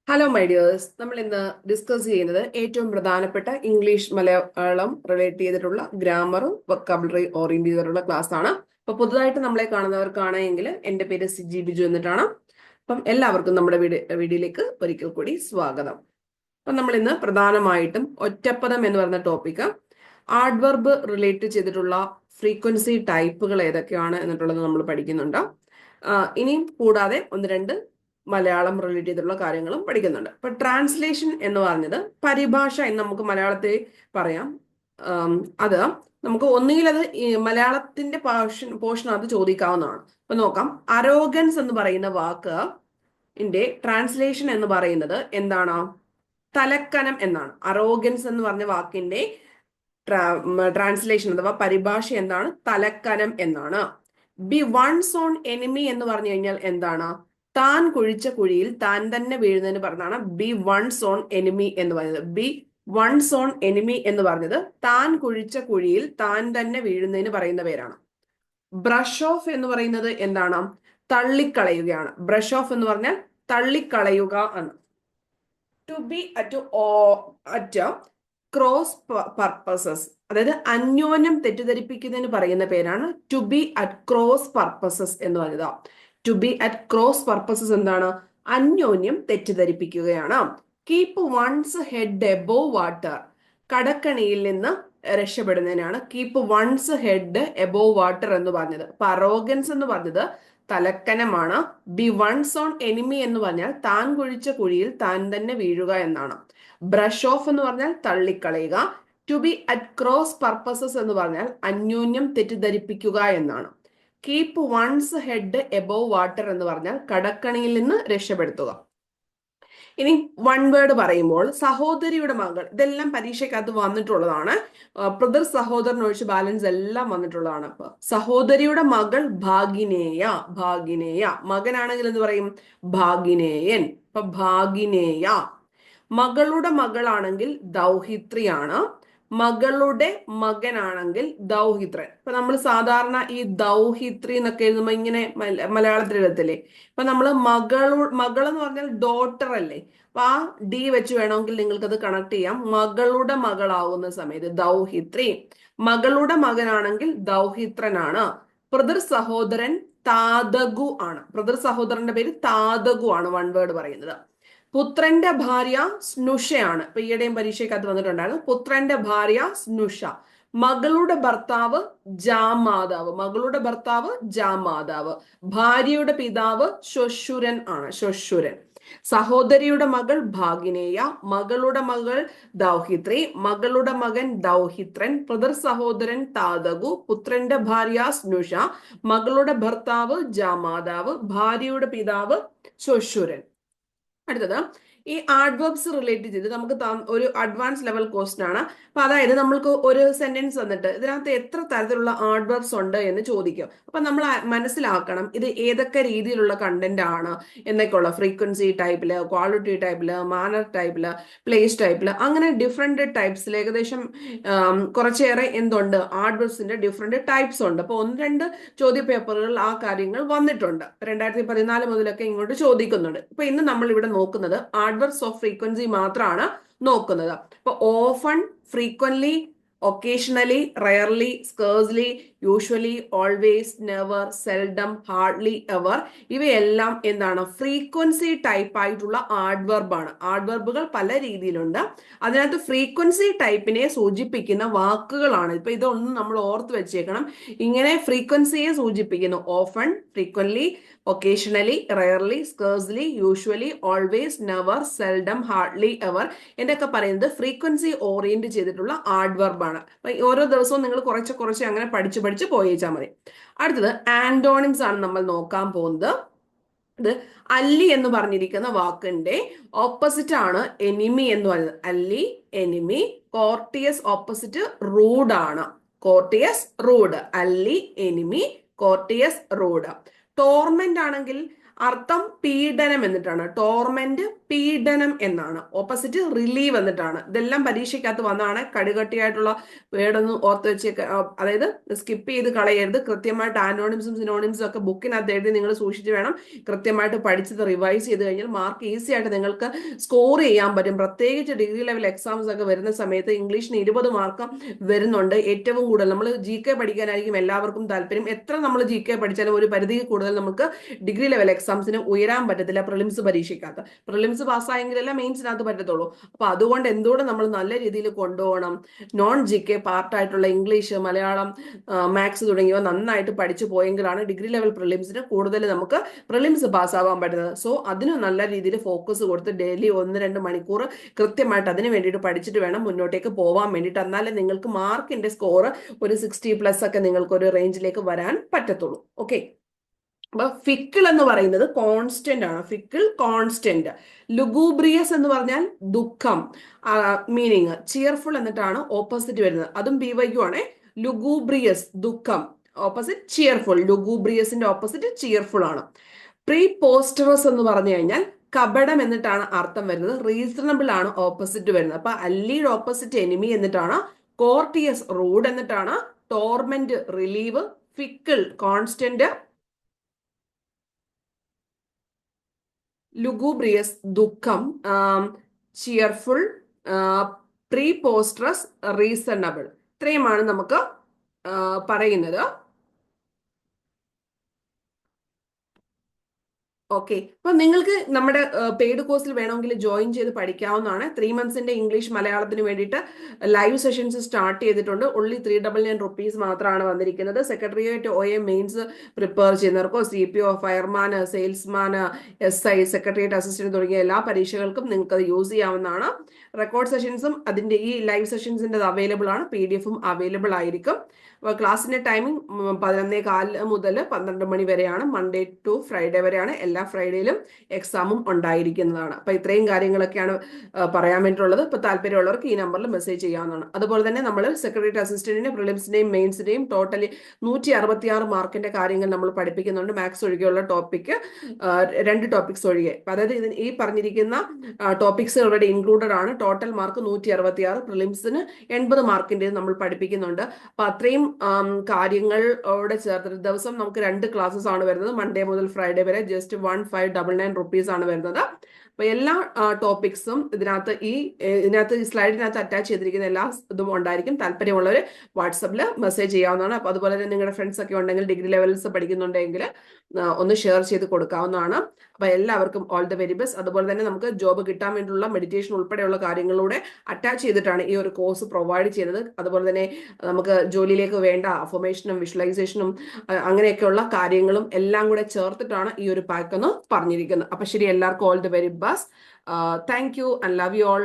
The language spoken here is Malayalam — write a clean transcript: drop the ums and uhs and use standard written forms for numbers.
ഹലോ മൈ ഡിയേഴ്സ്, നമ്മൾ ഇന്ന് ഡിസ്കസ് ചെയ്യുന്നത് ഏറ്റവും പ്രധാനപ്പെട്ട ഇംഗ്ലീഷ് മലയാളം റിലേറ്റ് ചെയ്തിട്ടുള്ള ഗ്രാമറും വൊക്കാബുലറി ഓറിയന്റ് ചെയ്തിട്ടുള്ള ക്ലാസ് ആണ്. അപ്പൊ പുതുതായിട്ട് നമ്മളെ കാണുന്നവർക്കാണെങ്കിൽ എൻ്റെ പേര് സിജി ബിജു എന്നിട്ടാണ്. അപ്പം എല്ലാവർക്കും നമ്മുടെ വീഡിയോയിലേക്ക് ഒരിക്കൽ കൂടി സ്വാഗതം. അപ്പം നമ്മൾ ഇന്ന് പ്രധാനമായിട്ടും ഒറ്റപ്പദം എന്ന് പറയുന്ന ടോപ്പിക്ക്, ആഡ്വർബ് റിലേറ്റ് ചെയ്തിട്ടുള്ള ഫ്രീക്വൻസി ടൈപ്പുകൾ ഏതൊക്കെയാണ് എന്നിട്ടുള്ളത് നമ്മൾ പഠിക്കുന്നുണ്ട്. ഇനിയും കൂടാതെ ഒന്ന് രണ്ട് മലയാളം റിലേറ്റ് ചെയ്തിട്ടുള്ള കാര്യങ്ങളും പഠിക്കുന്നുണ്ട്. ഇപ്പൊ ട്രാൻസ്ലേഷൻ എന്ന് പറഞ്ഞത് പരിഭാഷ എന്ന് നമുക്ക് മലയാളത്തിൽ പറയാം. അത് നമുക്ക് ഒന്നുകിൽ അത് മലയാളത്തിന്റെ പോർഷൻ അത് ചോദിക്കാവുന്നതാണ്. അപ്പൊ നോക്കാം, അരോഗൻസ് എന്ന് പറയുന്ന വാക്ക് ട്രാൻസ്ലേഷൻ എന്ന് പറയുന്നത് എന്താണ്? തലക്കനം എന്നാണ്. അരോഗൻസ് എന്ന് പറഞ്ഞ വാക്കിന്റെ ട്രാൻസ്ലേഷൻ അഥവാ പരിഭാഷ എന്താണ്? തലക്കനം എന്നാണ്. ബി വൺസ് ഓൺ എനിമി എന്ന് പറഞ്ഞു കഴിഞ്ഞാൽ എന്താണ്? താൻ കുഴിച്ച കുഴിയിൽ താൻ തന്നെ വീഴുന്നതിന് പറഞ്ഞാണ് ബി വൺസ് ഓൺ എനിമി എന്ന് പറയുന്നത്. ബി വൺസ് ഓൺ എനിമി എന്ന് പറഞ്ഞത് താൻ കുഴിച്ച കുഴിയിൽ താൻ തന്നെ വീഴുന്നതിന് പറയുന്ന പേരാണ്. ബ്രഷ് ഓഫ് എന്ന് പറയുന്നത് എന്താണ്? തള്ളിക്കളയുകയാണ്. ബ്രഷ് ഓഫ് എന്ന് പറഞ്ഞാൽ തള്ളിക്കളയുക എന്ന്. To be at cross purposes, അതായത് അന്യോന്യം തെറ്റിദ്ധരിപ്പിക്കുന്നതിന് പറയുന്ന പേരാണ് to be at cross purposes എന്ന് പറയുന്നത്. To be at cross purposes എന്താണ്? അന്യോന്യം തെറ്റിദ്ധരിപ്പിക്കുകയാണ്. Keep one's head above water, കടക്കണിയിൽ നിന്ന് രക്ഷപ്പെടുന്നതിനാണ് keep one's head above water എന്ന് പറഞ്ഞത്. അപ്പൊ അറോഗൻസ് എന്ന് പറഞ്ഞത് തലക്കനമാണ്. ബി വൺസ് ഓൺ എനിമി എന്ന് പറഞ്ഞാൽ താൻ കുഴിച്ച കുഴിയിൽ താൻ തന്നെ വീഴുക എന്നാണ്. ബ്രഷ് ഓഫ് എന്ന് പറഞ്ഞാൽ തള്ളിക്കളയുക. To be at cross purposes എന്ന് പറഞ്ഞാൽ അന്യോന്യം തെറ്റിദ്ധരിപ്പിക്കുക എന്നാണ്. Keep one's head above water എന്ന് പറഞ്ഞാൽ കടക്കണിയിൽ നിന്ന് രക്ഷപ്പെടുത്തുക. ഇനി വൺ വേർഡ് പറയുമ്പോൾ സഹോദരിയുടെ മകൾ, ഇതെല്ലാം പരീക്ഷയ്ക്കകത്ത് വന്നിട്ടുള്ളതാണ്. ബ്രദർ സഹോദരൻ ഒഴിച്ച് ബാലൻസ് എല്ലാം വന്നിട്ടുള്ളതാണ്. അപ്പൊ സഹോദരിയുടെ മകൾ ഭാഗിനേയ. ഭാഗിനേയ മകനാണെങ്കിൽ എന്ത് പറയും? ഭാഗിനേയൻ. അപ്പൊ ഭാഗിനേയ. മകളുടെ മകളാണെങ്കിൽ ദൗഹിത്രിയാണ്. മകളുടെ മകനാണെങ്കിൽ ദൗഹിത്രൻ. ഇപ്പൊ നമ്മൾ സാധാരണ ഈ ദൗഹിത്രി എന്നൊക്കെ എഴുതുമ്പോ ഇങ്ങനെ മലയാളത്തിൽ എഴുതത്തില്ലേ? ഇപ്പൊ നമ്മള് മകൾ എന്ന് പറഞ്ഞാൽ ഡോട്ടർ അല്ലേ? അപ്പൊ ആ ഡി വെച്ച് വേണമെങ്കിൽ നിങ്ങൾക്ക് അത് കണക്ട് ചെയ്യാം. മകളുടെ മകളാവുന്ന സമയത്ത് ദൗഹിത്രി. മകളുടെ മകനാണെങ്കിൽ ദൗഹിത്രനാണ്. പിതൃ സഹോദരൻ താതകു ആണ്. പിതൃ സഹോദരന്റെ പേര് താതകു ആണ് വൺ വേർഡ് പറയുന്നത്. പുത്രന്റെ ഭാര്യ സ്നുഷയാണ്. ഇപ്പൊ ഈയിടെയും പരീക്ഷയ്ക്കകത്ത് വന്നിട്ടുണ്ടായിരുന്നു. പുത്രന്റെ ഭാര്യ സ്നുഷ. മകളുടെ ഭർത്താവ് ജാമാതാവ്. മകളുടെ ഭർത്താവ് ജാമാതാവ്. ഭാര്യയുടെ പിതാവ് ശ്വശുരൻ ആണ്. ശ്വശുരൻ. സഹോദരിയുടെ മകൾ ഭാഗിനേയ. മകളുടെ മകൾ ദൗഹിത്രി. മകളുടെ മകൻ ദൗഹിത്രൻ. പിതൃ സഹോദരൻ താതകു. പുത്രന്റെ ഭാര്യ സ്നുഷ. മകളുടെ ഭർത്താവ് ജാമാതാവ്. ഭാര്യയുടെ പിതാവ് ശ്വശുരൻ. അടുത്തത് ഈ ആഡ്വർബ്സ് റിലേറ്റ് ചെയ്ത് നമുക്ക് ഒരു അഡ്വാൻസ് ലെവൽ ക്വസ്റ്റ്യൻ ആണ്. അപ്പൊ അതായത് നമ്മൾക്ക് ഒരു സെന്റൻസ് തന്നിട്ട് ഇതിനകത്ത് എത്ര തരത്തിലുള്ള ആഡ്വർബ്സ് ഉണ്ട് എന്ന് ചോദിക്കും. അപ്പൊ നമ്മൾ മനസ്സിലാക്കണം ഇത് ഏതൊക്കെ രീതിയിലുള്ള കണ്ടന്റ് ആണ് എന്നൊക്കെയുള്ള. ഫ്രീക്വൻസി ടൈപ്പില്, ക്വാളിറ്റി ടൈപ്പില്, മാനർ ടൈപ്പില്, പ്ലേസ് ടൈപ്പില്, അങ്ങനെ ഡിഫറെന്റ് ടൈപ്സിൽ ഏകദേശം കുറച്ചേറെ എന്തുണ്ട്, ആഡ്വർബ്സിന്റെ ഡിഫറെന്റ് ടൈപ്സ് ഉണ്ട്. അപ്പൊ ഒന്ന് രണ്ട് ചോദ്യ പേപ്പറുകളിൽ ആ കാര്യങ്ങൾ വന്നിട്ടുണ്ട്. 2014 മുതലൊക്കെ ഇങ്ങോട്ട് ചോദിക്കുന്നുണ്ട്. ഇപ്പൊ ഇന്ന് നമ്മൾ ഇവിടെ നോക്കുന്നത് ആഡ്വർബ്സ് ഓഫ് ഫ്രീക്വൻസി മാത്രമാണ് നോക്കുന്നത്. ഇപ്പൊ often, frequently, occasionally, rarely, scarcely, usually, always, never, seldom, hardly, ever, ഇവയെല്ലാം എന്താണ്? ഫ്രീക്വൻസി ടൈപ്പ് ആയിട്ടുള്ള ആഡ്വർബ് ആണ്. ആഡ്വർബുകൾ പല രീതിയിലുണ്ട്. അതിനകത്ത് ഫ്രീക്വൻസി ടൈപ്പിനെ സൂചിപ്പിക്കുന്ന വാക്കുകളാണ്. ഇപ്പൊ ഇതൊന്നും നമ്മൾ ഓർത്ത് വെച്ചേക്കണം. ഇങ്ങനെ ഫ്രീക്വൻസിയെ സൂചിപ്പിക്കുന്നു. Often, frequently, occasionally, rarely, scarcely, usually, always, never, seldom, hardly, ever എന്നൊക്കെ പറയുന്നത് ഫ്രീക്വൻസി ഓറിയന്റ് ചെയ്തിട്ടുള്ള ആഡ്വർബ് ആണ്. അപ്പൊ ഓരോ ദിവസവും നിങ്ങൾ കുറച്ച് കുറച്ച് അങ്ങനെ പഠിച്ചു പഠിച്ച് പോയേച്ചാൽ മതി. അടുത്തത് ആന്റോണിംസ് ആണ് നമ്മൾ നോക്കാൻ പോകുന്നത്. ഇത് അല്ലി എന്ന് പറഞ്ഞിരിക്കുന്ന വാക്കിന്റെ ഓപ്പോസിറ്റ് ആണ് എനിമി എന്ന് പറയുന്നത്. Ally, enemy. Courteous opposite rude ആണ്. Courteous, rude. Ally, enemy. Courteous, rude. Torment ആണെങ്കിൽ അർത്ഥം പീഡനം എന്നിട്ടാണ്. ടോർമെന്റ് പീഡനം എന്നാണ്. ഓപ്പോസിറ്റ് റിലീവ് എന്നിട്ടാണ്. ഇതെല്ലാം പരീക്ഷയ്ക്കകത്ത് വന്നാണ്. കടുകട്ടിയായിട്ടുള്ള വേർഡൊന്നും ഓർത്ത് വെച്ചേക്ക്, അതായത് സ്കിപ്പ് ചെയ്ത് കളയരുത്. കൃത്യമായിട്ട് ആന്റോണിംസും സിനോണിംസും ഒക്കെ ബുക്കിനകത്ത് എഴുതി നിങ്ങൾ സൂക്ഷിച്ച് വേണം കൃത്യമായിട്ട് പഠിച്ചത് റിവൈസ് ചെയ്ത് കഴിഞ്ഞാൽ മാർക്ക് ഈസി ആയിട്ട് നിങ്ങൾക്ക് സ്കോർ ചെയ്യാൻ പറ്റും. പ്രത്യേകിച്ച് ഡിഗ്രി ലെവൽ എക്സാംസ് ഒക്കെ വരുന്ന സമയത്ത് ഇംഗ്ലീഷിന് 20 മാർക്ക് വരുന്നുണ്ട്. ഏറ്റവും കൂടുതൽ നമ്മൾ GK പഠിക്കാനായിരിക്കും എല്ലാവർക്കും താല്പര്യം. എത്ര നമ്മൾ GK പഠിച്ചാലും ഒരു പരിധി കൂടുതൽ നമുക്ക് ഡിഗ്രി ലെവൽ എക്സാംസിന് ഉയരാൻ പറ്റത്തില്ല പ്രിലിംസ് പരീക്ഷയ്ക്കകത്ത്. പ്രിലിംസ് പാസ്സായെങ്കിലല്ല മെയിൻസിനകത്ത് പറ്റത്തുള്ളൂ. അപ്പൊ അതുകൊണ്ട് എന്തുകൊണ്ട് നമ്മൾ നല്ല രീതിയിൽ കൊണ്ടുപോകണം, നോൺ GK പാർട്ടായിട്ടുള്ള ഇംഗ്ലീഷ്, മലയാളം, മാത്സ് തുടങ്ങിയവ നന്നായിട്ട് പഠിച്ചു പോയെങ്കിലാണ് ഡിഗ്രി ലെവൽ പ്രിലിംസിന് കൂടുതൽ നമുക്ക് പ്രിലിംസ് പാസ്സാവാൻ പറ്റുന്നത്. സോ അതിന് നല്ല രീതിയിൽ ഫോക്കസ് കൊടുത്ത് ഡെയിലി 1-2 മണിക്കൂർ കൃത്യമായിട്ട് അതിന് വേണ്ടിയിട്ട് പഠിച്ചിട്ട് വേണം മുന്നോട്ടേക്ക് പോവാൻ വേണ്ടിയിട്ട്. എന്നാലേ നിങ്ങൾക്ക് മാർക്കിന്റെ സ്കോർ ഒരു 60+ ഒക്കെ നിങ്ങൾക്ക് ഒരു റേഞ്ചിലേക്ക് വരാൻ പറ്റത്തുള്ളൂ. ഓക്കെ. അപ്പൊ ഫിക്കിൾ എന്ന് പറയുന്നത് കോൺസ്റ്റന്റ് ആണ്. Fickle constant. ലുഗൂബ്രിയസ് എന്ന് പറഞ്ഞാൽ ദുഃഖം. മീനിങ് ചിയർഫുൾ എന്നിട്ടാണ് ഓപ്പോസിറ്റ് വരുന്നത്. അതും BYQ ആണ്. ലുഗൂബ്രിയസ് ദുഃഖം, ഓപ്പോസിറ്റ് ചിയർഫുൾ. ലുഗൂബ്രിയസിന്റെ ഓപ്പോസിറ്റ് ചിയർഫുൾ ആണ്. പ്രീ പോസ്റ്ററസ് എന്ന് പറഞ്ഞു കഴിഞ്ഞാൽ കപടം എന്നിട്ടാണ് അർത്ഥം വരുന്നത്. റീസണബിൾ ആണ് ഓപ്പോസിറ്റ് വരുന്നത്. അപ്പൊ അല്ലീഡ് ഓപ്പോസിറ്റ് എനിമി എന്നിട്ടാണ്. കോർട്ടിയസ് റൂഡ് എന്നിട്ടാണ്. Torment relieve. Fickle constant. Lugubrious ദുഃഖം. ചിയർഫുൾ. Preposterous reasonable. ഇത്രയുമാണ് നമുക്ക് പറയുന്നത്. ഓക്കെ. അപ്പൊ നിങ്ങൾക്ക് നമ്മുടെ പെയ്ഡ് കോഴ്സിൽ വേണമെങ്കിൽ ജോയിൻ ചെയ്ത് പഠിക്കാവുന്നതാണ്. 3 മന്ത്സിന്റെ ഇംഗ്ലീഷ് മലയാളത്തിന് വേണ്ടിയിട്ട് ലൈവ് സെഷൻസ് സ്റ്റാർട്ട് ചെയ്തിട്ടുണ്ട്. ഓൺലി 399 റുപ്പീസ് മാത്രമാണ് വന്നിരിക്കുന്നത്. സെക്രട്ടേറിയറ്റ് OA മെയിൻസ് പ്രിപ്പയർ ചെയ്യുന്നവർക്കോ CPO, fireman, salesman, SI, secretariat assistant തുടങ്ങിയ എല്ലാ പരീക്ഷകൾക്കും നിങ്ങൾക്ക് അത് യൂസ് ചെയ്യാവുന്നതാണ്. റെക്കോർഡ് സെഷൻസും അതിന്റെ ഈ ലൈവ് സെഷൻസിന്റെ അവൈലബിൾ ആണ്. PDF അവൈലബിൾ ആയിരിക്കും. ക്ലാസ്സിന്റെ ടൈമിംഗ് 11:15 മുതൽ 12 മണി വരെയാണ്. മൺഡേ ടു ഫ്രൈഡേ വരെയാണ്. എല്ലാ ഫ്രൈഡേയിലും എക്സാമും ഉണ്ടായിരിക്കുന്നതാണ്. അപ്പൊ ഇത്രയും കാര്യങ്ങളൊക്കെയാണ് പറയാൻ വേണ്ടിയിട്ടുള്ളത്. ഇപ്പൊ താല്പര്യമുള്ളവർക്ക് ഈ നമ്പറിൽ മെസ്സേജ് ചെയ്യാവുന്നതാണ്. അതുപോലെ തന്നെ നമ്മൾ സെക്രട്ടേറിയറ്റ് അസിസ്റ്റന്റിന്റെ പ്രിലിംസിന്റെയും മെയിൻസിന്റെയും ടോട്ടലി 166 മാർക്കിന്റെ കാര്യങ്ങൾ നമ്മൾ പഠിപ്പിക്കുന്നുണ്ട്. മാത്സ് ഒഴികെയുള്ള ടോപ്പിക്ക് 2 ടോപ്പിക്സ് ഒഴികെ. അതായത് ഈ പറഞ്ഞിരിക്കുന്ന ടോപ്പിക്സ് ഇവിടെ ഇൻക്ലൂഡഡ് ആണ്. Total mark 166. പ്രിലിംസിന് 80 മാർക്കിന്റെ നമ്മൾ പഠിപ്പിക്കുന്നുണ്ട്. അപ്പൊ അത്രയും കാര്യങ്ങളോടെ ചേർത്തിട്ട് ദിവസം നമുക്ക് 2 ക്ലാസ്സസ് ആണ് വരുന്നത്. മൺഡേ മുതൽ ഫ്രൈഡേ വരെ. ജസ്റ്റ് 1599 റുപ്പീസ് ആണ് വരുന്നത്. അപ്പൊ എല്ലാ ടോപ്പിക്സും ഇതിനകത്ത് സ്ലൈഡിനകത്ത് അറ്റാച്ച് ചെയ്തിരിക്കുന്ന എല്ലാ ഇതും ഉണ്ടായിരിക്കും. താല്പര്യമുള്ളവർ വാട്സപ്പിൽ മെസ്സേജ് ചെയ്യാവുന്നതാണ്. അപ്പൊ അതുപോലെ തന്നെ നിങ്ങളുടെ ഫ്രണ്ട്സ് ഒക്കെ ഉണ്ടെങ്കിൽ ഡിഗ്രി ലെവൽസ് പഠിക്കുന്നുണ്ടെങ്കിൽ ഒന്ന് ഷെയർ ചെയ്ത് കൊടുക്കാവുന്നതാണ്. അപ്പൊ എല്ലാവർക്കും ഓൾ ദ വെരി ബെസ്റ്റ്. അതുപോലെ തന്നെ നമുക്ക് ജോബ് കിട്ടാൻ വേണ്ടിയുള്ള മെഡിറ്റേഷൻ ഉൾപ്പെടെയുള്ള കാര്യങ്ങളിലൂടെ അറ്റാച്ച് ചെയ്തിട്ടാണ് ഈ ഒരു കോഴ്സ് പ്രൊവൈഡ് ചെയ്തത്. അതുപോലെ തന്നെ നമുക്ക് ജോലിയിലേക്ക് വേണ്ട അഫർമേഷനും വിഷ്വലൈസേഷനും അങ്ങനെയൊക്കെയുള്ള കാര്യങ്ങളും എല്ലാം കൂടെ ചേർത്തിട്ടാണ് ഈ ഒരു പാക്ക് എന്ന് പറഞ്ഞിരിക്കുന്നത്. അപ്പൊ ശരി, എല്ലാവർക്കും all the very best. Thank you and love you all.